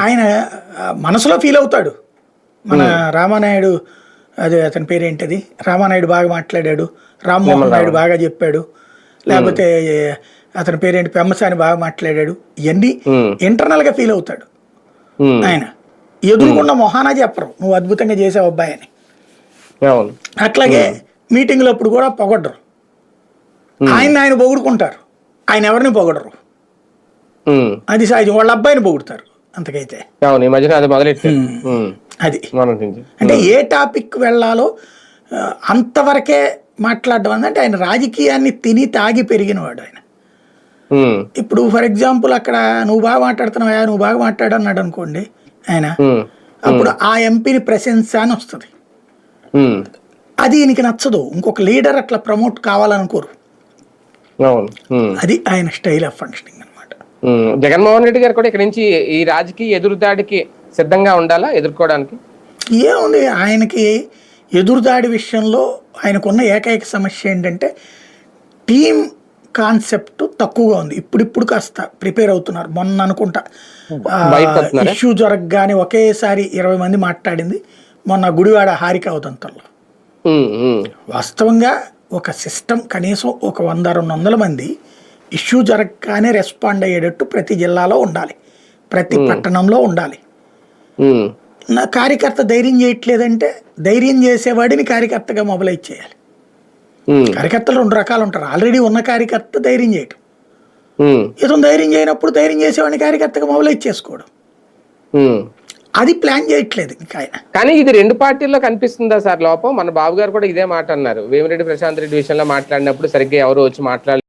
ఆయన మనసులో ఫీల్ అవుతాడు. మన రామానాయుడు, అదే అతని పేరేంటది, రామానాయుడు బాగా మాట్లాడాడు, రామ్మోహన్ నాయుడు బాగా చెప్పాడు, లేకపోతే అతని పేరేంటి పెమ్మసాని బాగా మాట్లాడాడు, ఇవన్నీ ఇంటర్నల్గా ఫీల్ అవుతాడు ఆయన. ఎదురుకున్న మొహానా చెప్పరు నువ్వు అద్భుతంగా చేసావు అబ్బాయి అని. అట్లాగే మీటింగ్లు అప్పుడు కూడా పొగడ్డరు, ఆయన పొగుడుకుంటారు, ఆయన ఎవరిని పొగడరు. అది సహజం, వాళ్ళ అబ్బాయిని పొగుడుతారు అంతకైతే. అది అంటే ఏ టాపిక్ వెళ్ళాలో అంతవరకే మాట్లాడడం అంటే ఆయన రాజకీయాన్ని తిని తాగి పెరిగినవాడు ఆయన. ఇప్పుడు ఫర్ ఎగ్జాంపుల్ అక్కడ నువ్వు బాగా మాట్లాడుతున్నావా, నువ్వు బాగా మాట్లాడు అన్నాడు అనుకోండి ఆయన, అప్పుడు ఆ ఎంపీని ప్రశంస అని వస్తుంది. అది ఈయనకి నచ్చదు, ఇంకొక లీడర్ అట్లా ప్రమోట్ కావాలనుకోరు. అది ఆయన స్టైల్ ఆఫ్ ఫంక్షనింగ్ అనమాట. జగన్మోహన్ రెడ్డి గారు కూడా ఇక్కడ నుంచి ఈ రాజకీయ ఎదురుదాడికి సిద్ధంగా ఉండాలా ఎదుర్కోవడానికి? ఏముంది, ఆయనకి ఎదురుదాడి విషయంలో ఆయనకున్న ఏకైక సమస్య ఏంటంటే టీమ్ కాన్సెప్ట్ తక్కువగా ఉంది. ఇప్పుడిప్పుడు కాస్త ప్రిపేర్ అవుతున్నారు. మొన్న అనుకుంటా ఇష్యూ జరగగానే ఒకేసారి 20 మంది మాట్లాడింది మొన్న గుడివాడ హారిక ఉదంతంలో. వాస్తవంగా ఒక సిస్టమ్ కనీసం ఒక 100-200 మంది ఇష్యూ జరగగానే రెస్పాండ్ అయ్యేటట్టు ప్రతి జిల్లాలో ఉండాలి, ప్రతి పట్టణంలో ఉండాలి. నా కార్యకర్త ధైర్యం చేయట్లేదంటే ధైర్యం చేసేవాడిని కార్యకర్తగా మొబలైజ్ చేయాలి. కార్యకర్తలు 2 రకాలు ఉంటారు. ఆల్రెడీ ఉన్న కార్యకర్త ధైర్యం చేయటం, ఇతను ధైర్యం చేయనప్పుడు ధైర్యం చేసేవాడిని కార్యకర్తగా మొబలైజ్ చేసుకోవడం. అది ప్లాన్ చేయట్లేదు ఇంకా ఆయన. కానీ ఇది 2 పార్టీల్లో కనిపిస్తుందా సార్ లోపం? మన బాబు గారు కూడా ఇదే మాట అన్నారు. వేమిరెడ్డి ప్రశాంత్ రెడ్డి విషయంలో మాట్లాడినప్పుడు సరిగ్గా ఎవరు వచ్చి మాట్లాడలేదు.